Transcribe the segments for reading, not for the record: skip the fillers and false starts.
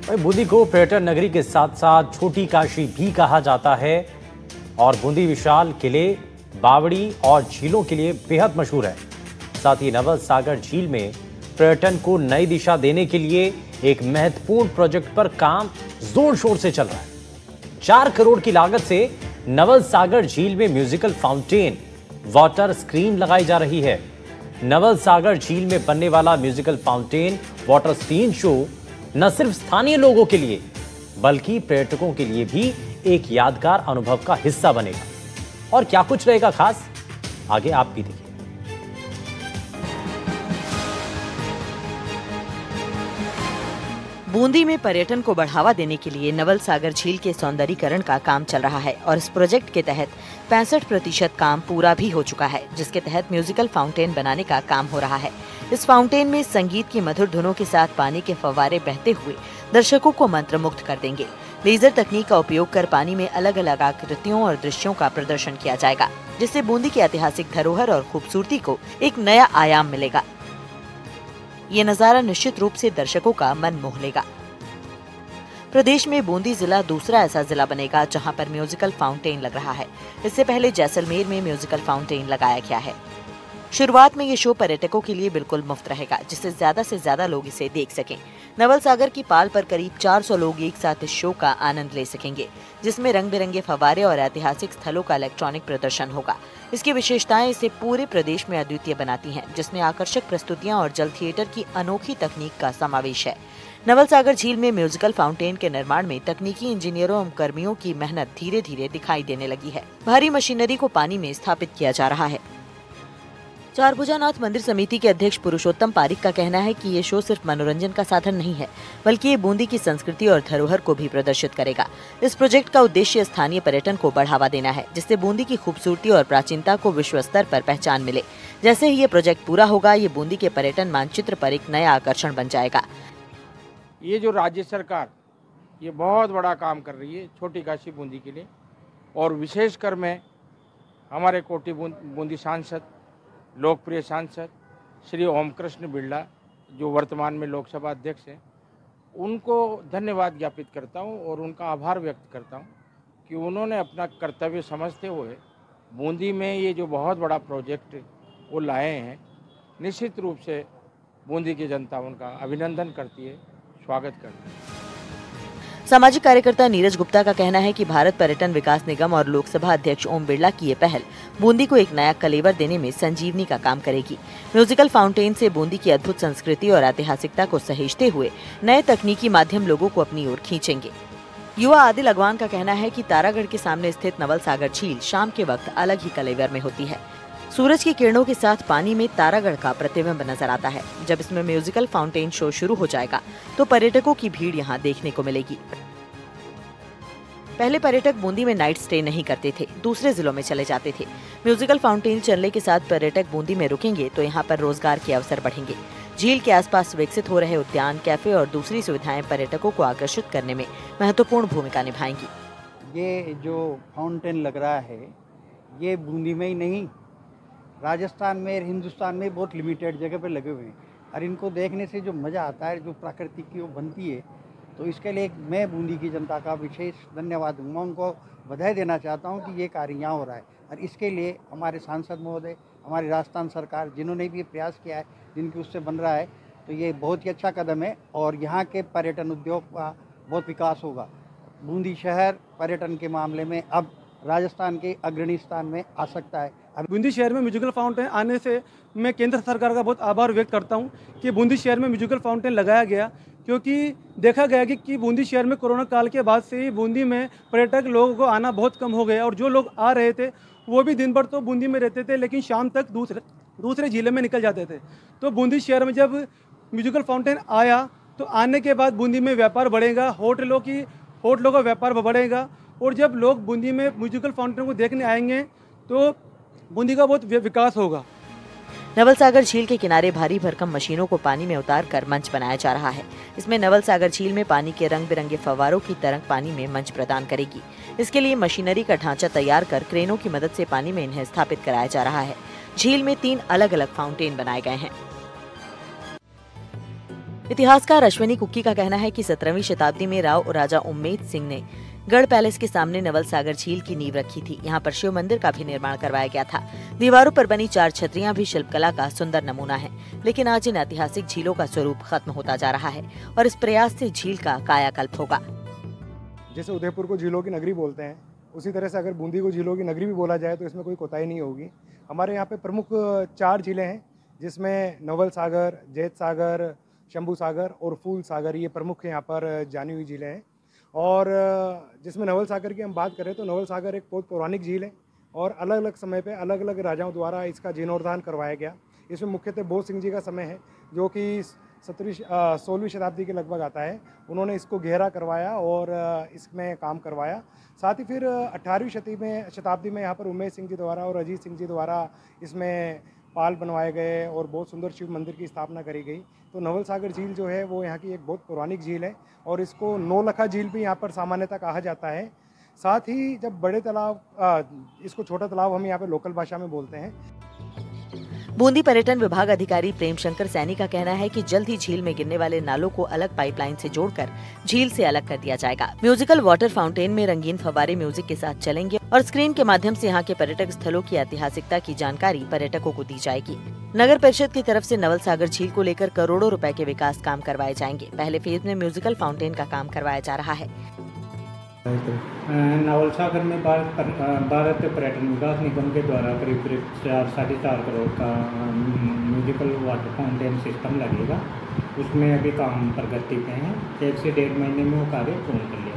बूंदी को पर्यटन नगरी के साथ साथ छोटी काशी भी कहा जाता है और बूंदी विशाल किले, बावड़ी और झीलों के लिए बेहद मशहूर है। साथ ही नवल सागर झील में पर्यटन को नई दिशा देने के लिए एक महत्वपूर्ण प्रोजेक्ट पर काम जोर शोर से चल रहा है। 4 करोड़ की लागत से नवल सागर झील में म्यूजिकल फाउंटेन, वाटर स्क्रीन लगाई जा रही है। नवल सागर झील में बनने वाला musical fountain water screen show न सिर्फ स्थानीय लोगों के लिए बल्कि पर्यटकों के लिए भी एक यादगार अनुभव का हिस्सा बनेगा। और क्या कुछ रहेगा खास, आगे आप भी देखिए। बूंदी में पर्यटन को बढ़ावा देने के लिए नवल सागर झील के सौंदर्यीकरण का काम चल रहा है और इस प्रोजेक्ट के तहत 65% काम पूरा भी हो चुका है, जिसके तहत म्यूजिकल फाउंटेन बनाने का काम हो रहा है। इस फाउंटेन में संगीत की मधुर धुनों के साथ पानी के फव्वारे बहते हुए दर्शकों को मंत्रमुग्ध कर देंगे। लेजर तकनीक का उपयोग कर पानी में अलग अलग आकृतियों और दृश्यों का प्रदर्शन किया जाएगा, जिससे बूंदी की ऐतिहासिक धरोहर और खूबसूरती को एक नया आयाम मिलेगा। ये नजारा निश्चित रूप से दर्शकों का मन मोह लेगा। प्रदेश में बूंदी जिला दूसरा ऐसा जिला बनेगा जहां पर म्यूजिकल फाउंटेन लग रहा है। इससे पहले जैसलमेर में म्यूजिकल फाउंटेन लगाया गया है। शुरुआत में ये शो पर्यटकों के लिए बिल्कुल मुफ्त रहेगा, जिससे ज्यादा से ज्यादा लोग इसे देख सकें। नवल सागर की पाल पर करीब 400 लोग एक साथ इस शो का आनंद ले सकेंगे, जिसमें रंग बिरंगे फव्वारे और ऐतिहासिक स्थलों का इलेक्ट्रॉनिक प्रदर्शन होगा। इसकी विशेषताएं इसे पूरे प्रदेश में अद्वितीय बनाती हैं, जिसमें आकर्षक प्रस्तुतियां और जल थिएटर की अनोखी तकनीक का समावेश है। नवल सागर झील में म्यूजिकल फाउंटेन के निर्माण में तकनीकी इंजीनियरों एवं कर्मियों की मेहनत धीरे धीरे दिखाई देने लगी है। भारी मशीनरी को पानी में स्थापित किया जा रहा है। चारभुजानाथ मंदिर समिति के अध्यक्ष पुरुषोत्तम पारिक का कहना है कि ये शो सिर्फ मनोरंजन का साधन नहीं है, बल्कि ये बूंदी की संस्कृति और धरोहर को भी प्रदर्शित करेगा। इस प्रोजेक्ट का उद्देश्य स्थानीय पर्यटन को बढ़ावा देना है, जिससे बूंदी की खूबसूरती और प्राचीनता को विश्व स्तर पर पहचान मिले। जैसे ही ये प्रोजेक्ट पूरा होगा, ये बूंदी के पर्यटन मानचित्र पर एक नया आकर्षण बन जाएगा। ये जो राज्य सरकार ये बहुत बड़ा काम कर रही है छोटी काशी बूंदी के लिए, और विशेषकर मैं हमारे कोटी बूंदी सांसद, लोकप्रिय सांसद श्री ओम कृष्ण बिड़ला, जो वर्तमान में लोकसभा अध्यक्ष हैं, उनको धन्यवाद ज्ञापित करता हूं और उनका आभार व्यक्त करता हूं कि उन्होंने अपना कर्तव्य समझते हुए बूंदी में ये जो बहुत बड़ा प्रोजेक्ट वो लाए हैं। निश्चित रूप से बूंदी की जनता उनका अभिनंदन करती है, स्वागत करती है। सामाजिक कार्यकर्ता नीरज गुप्ता का कहना है कि भारत पर्यटन विकास निगम और लोकसभा अध्यक्ष ओम बिड़ला की ये पहल बूंदी को एक नया कलेवर देने में संजीवनी का काम करेगी। म्यूजिकल फाउंटेन से बूंदी की अद्भुत संस्कृति और ऐतिहासिकता को सहेजते हुए नए तकनीकी माध्यम लोगों को अपनी ओर खींचेंगे। युवा आदिल अगवान का कहना है कि तारागढ़ के सामने स्थित नवल सागर झील शाम के वक्त अलग ही कलेवर में होती है। सूरज की किरणों के साथ पानी में तारागढ़ का प्रतिबिंब नजर आता है। जब इसमें म्यूजिकल फाउंटेन शो शुरू हो जाएगा तो पर्यटकों की भीड़ यहाँ देखने को मिलेगी। पहले पर्यटक बूंदी में नाइट स्टे नहीं करते थे, दूसरे जिलों में चले जाते थे। म्यूजिकल फाउंटेन चलने के साथ पर्यटक बूंदी में रुकेंगे तो यहाँ पर रोजगार के अवसर बढ़ेंगे। झील के आसपास विकसित हो रहे उद्यान, कैफे और दूसरी सुविधाएं पर्यटकों को आकर्षित करने में महत्वपूर्ण भूमिका निभाएंगी। ये जो फाउंटेन लग रहा है ये बूंदी में ही नहीं, राजस्थान में, हिंदुस्तान में बहुत लिमिटेड जगह पर लगे हुए हैं, और इनको देखने से जो मज़ा आता है, जो प्रकृति की वो बनती है, तो इसके लिए मैं बूंदी की जनता का विशेष धन्यवाद दूंगा। उनको बधाई देना चाहता हूं कि ये कार्य यहाँ हो रहा है, और इसके लिए हमारे सांसद महोदय, हमारी राजस्थान सरकार, जिन्होंने भी प्रयास किया है, जिनकी उससे बन रहा है, तो ये बहुत ही अच्छा कदम है और यहाँ के पर्यटन उद्योग का बहुत विकास होगा। बूंदी शहर पर्यटन के मामले में अब राजस्थान के अग्रणी स्थान में आ सकता है। बूंदी शहर में म्यूजिकल फाउंटेन आने से मैं केंद्र सरकार का बहुत आभार व्यक्त करता हूं कि बूंदी शहर में म्यूजिकल फाउंटेन लगाया गया, क्योंकि देखा गया कि बूंदी शहर में कोरोना काल के बाद से ही बूंदी में पर्यटक लोगों को आना बहुत कम हो गया, और जो लोग आ रहे थे वो भी दिन भर तो बूंदी में रहते थे, लेकिन शाम तक दूसरे जिले में निकल जाते थे। तो बूंदी शहर में जब म्यूजिकल फाउंटेन आया तो आने के बाद बूंदी में व्यापार बढ़ेगा, होटलों का व्यापार बढ़ेगा, और जब लोग बूंदी में म्यूजिकल फाउंटेन को देखने आएंगे तो बूंदी का बहुत विकास होगा। नवल सागर झील के किनारे भारी भरकम मशीनों को पानी में उतार कर मंच बनाया जा रहा है। इसमें नवल सागर झील में पानी के रंग बिरंगे फव्वारों की तरंग पानी में मंच प्रदान करेगी। इसके लिए मशीनरी का ढांचा तैयार कर क्रेनों की मदद से पानी में इन्हें स्थापित कराया जा रहा है। झील में 3 अलग अलग फाउंटेन बनाए गए हैं। इतिहासकार अश्विनी कुक्की का कहना है कि 17वीं शताब्दी में राव राजा उम्मेद सिंह ने गढ़ पैलेस के सामने नवल सागर झील की नींव रखी थी। यहाँ पर शिव मंदिर का भी निर्माण करवाया गया था। दीवारों पर बनी 4 छतरियां भी शिल्पकला का सुंदर नमूना है। लेकिन आज इन ऐतिहासिक झीलों का स्वरूप खत्म होता जा रहा है और इस प्रयास से झील का कायाकल्प होगा। जैसे उदयपुर को झीलों की नगरी बोलते हैं, उसी तरह से अगर बूंदी को झीलों की नगरी भी बोला जाए तो इसमें कोई कोताही नहीं होगी। हमारे यहाँ पे प्रमुख 4 झीलें हैं, जिसमें नवल सागर, जैत सागर, शंभू सागर और फूल सागर, ये प्रमुख यहाँ पर जानी हुई झीलें हैं। और जिसमें नवल सागर की हम बात करें तो नवल सागर एक बहुत पौराणिक झील है और अलग अलग समय पे अलग अलग राजाओं द्वारा इसका जीर्णोद्धार करवाया गया। इसमें मुख्यतः बोध सिंह जी का समय है, जो कि 16वीं शताब्दी के लगभग आता है। उन्होंने इसको गहरा करवाया और इसमें काम करवाया। साथ ही फिर 18वीं शताब्दी में यहाँ पर उमेश सिंह जी द्वारा और अजीत सिंह जी द्वारा इसमें पाल बनवाए गए और बहुत सुंदर शिव मंदिर की स्थापना करी गई। तो नवल सागर झील जो है वो यहाँ की एक बहुत पौराणिक झील है और इसको नौलखा झील भी यहाँ पर सामान्यतः कहा जाता है। साथ ही जब बड़े तालाब, इसको छोटा तालाब हम यहाँ पे लोकल भाषा में बोलते हैं। बूंदी पर्यटन विभाग अधिकारी प्रेम शंकर सैनी का कहना है कि जल्द ही झील में गिरने वाले नालों को अलग पाइपलाइन से जोड़कर झील से अलग कर दिया जाएगा। म्यूजिकल वाटर फाउंटेन में रंगीन फव्वारे म्यूजिक के साथ चलेंगे और स्क्रीन के माध्यम से यहाँ के पर्यटक स्थलों की ऐतिहासिकता की जानकारी पर्यटकों को दी जाएगी। नगर परिषद की तरफ से नवल सागर झील को लेकर करोड़ों रुपए के विकास काम करवाए जाएंगे। पहले फेज में म्यूजिकल फाउंटेन का काम करवाया जा रहा है। नवल सागर में भारत पर्यटन विकास निगम के द्वारा करीब 4-4.5 करोड़ का म्यूजिकल वाटर फाउंटेन सिस्टम लगेगा। उसमें अभी काम प्रगति पे है। 1 से 1.5 महीने में वो कार्य पूर्ण कर लिया।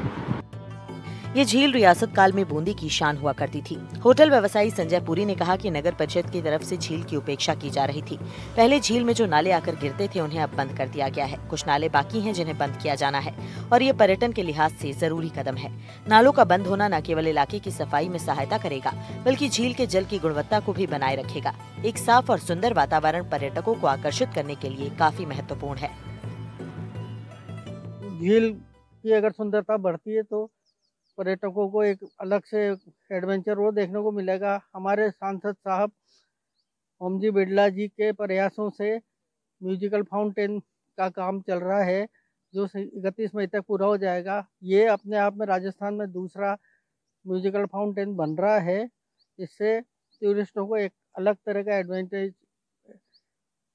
ये झील रियासत काल में बूंदी की शान हुआ करती थी। होटल व्यवसायी संजय पुरी ने कहा कि नगर परिषद की तरफ से झील की उपेक्षा की जा रही थी। पहले झील में जो नाले आकर गिरते थे उन्हें अब बंद कर दिया गया है। कुछ नाले बाकी हैं जिन्हें बंद किया जाना है और ये पर्यटन के लिहाज से जरूरी कदम है। नालों का बंद होना न केवल इलाके की सफाई में सहायता करेगा, बल्कि झील के जल की गुणवत्ता को भी बनाए रखेगा। एक साफ और सुंदर वातावरण पर्यटकों को आकर्षित करने के लिए काफी महत्वपूर्ण है। झील की अगर सुंदरता बढ़ती है तो पर्यटकों को एक अलग से एडवेंचर वो देखने को मिलेगा। हमारे सांसद साहब ओमजी बिरला जी के प्रयासों से म्यूजिकल फाउंटेन का काम चल रहा है, जो 31 मई तक पूरा हो जाएगा। ये अपने आप में राजस्थान में दूसरा म्यूजिकल फाउंटेन बन रहा है। इससे टूरिस्टों को एक अलग तरह का एडवांटेज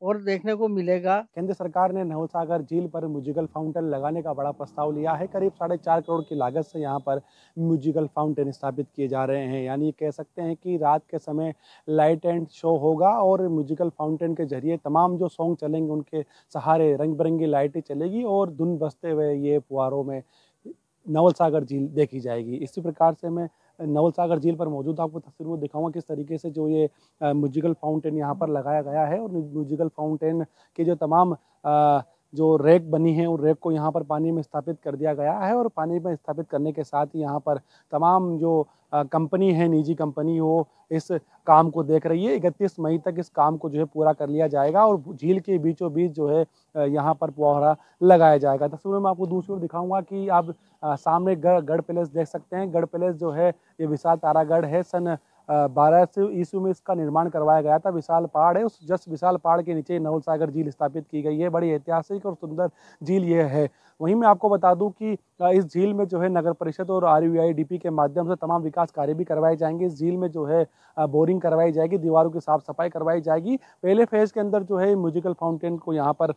और देखने को मिलेगा। केंद्र सरकार ने नवल सागर झील पर म्यूजिकल फाउंटेन लगाने का बड़ा प्रस्ताव लिया है। करीब 4.5 करोड़ की लागत से यहाँ पर म्यूजिकल फाउंटेन स्थापित किए जा रहे हैं। यानी कह सकते हैं कि रात के समय लाइट एंड शो होगा और म्यूजिकल फाउंटेन के जरिए तमाम जो सॉन्ग चलेंगे उनके सहारे रंग बिरंगी लाइटें चलेगी और धुन बजते हुए ये फुहारों में नवल सागर झील देखी जाएगी। इसी प्रकार से मैं नवल सागर झील पर मौजूद आपको तस्वीर में दिखाऊंगा किस तरीके से जो ये म्यूजिकल फाउंटेन यहाँ पर लगाया गया है और म्यूजिकल फाउंटेन के जो तमाम जो रैक बनी है उन रैक को यहाँ पर पानी में स्थापित कर दिया गया है और पानी में स्थापित करने के साथ ही यहाँ पर तमाम जो कंपनी है, निजी कंपनी हो, इस काम को देख रही है। 31 मई तक इस काम को जो है पूरा कर लिया जाएगा और झील के बीचों बीच जो है यहाँ पर फुहारा लगाया जाएगा। तस्वीर में आपको दूसरी ओर दिखाऊंगा कि आप सामने गढ़ पैलेस देख सकते हैं। गढ़ पैलेस जो है ये विशाल तारागढ़ है। सन 1200 ईस्वी में इसका निर्माण करवाया गया था। विशाल पहाड़ है, उस जस्ट विशाल पहाड़ के नीचे नवल सागर झील स्थापित की गई है। बड़ी ऐतिहासिक और सुंदर झील ये है। वहीं मैं आपको बता दूं कि इस झील में जो है नगर परिषद और RUIDP के माध्यम से तमाम विकास कार्य भी करवाए जाएंगे। इस झील में जो है बोरिंग करवाई जाएगी, दीवारों की साफ सफाई करवाई जाएगी। पहले फेज के अंदर जो है म्यूजिकल फाउंटेन को यहाँ पर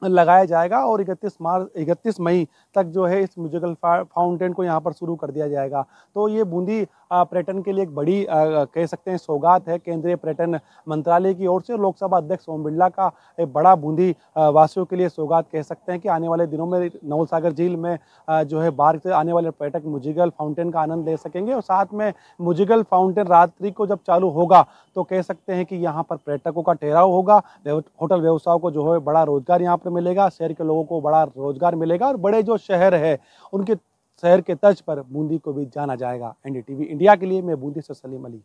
लगाया जाएगा और 31 मई तक जो है इस म्यूजिकल फाउंटेन को यहाँ पर शुरू कर दिया जाएगा। तो ये बूंदी पर्यटन के लिए एक बड़ी कह सकते हैं सौगात है केंद्रीय पर्यटन मंत्रालय की ओर से। लोकसभा अध्यक्ष ओम बिरला का एक बड़ा बूंदी वासियों के लिए सौगात कह सकते हैं कि आने वाले दिनों में नवल सागर झील में जो है बाहर से आने वाले पर्यटक म्यूजिकल फाउंटेन का आनंद ले सकेंगे और साथ में म्यूजिकल फाउंटेन रात्रि को जब चालू होगा तो कह सकते हैं कि यहाँ पर पर्यटकों का ठहराव होगा। होटल व्यवसायों को जो है बड़ा रोजगार यहाँ पर मिलेगा, शहर के लोगों को बड़ा रोजगार मिलेगा और बड़े जो शहर है उनके शहर के तर्ज पर बूंदी को भी जाना जाएगा। NDTV इंडिया के लिए मैं बूंदी से सलीम अली।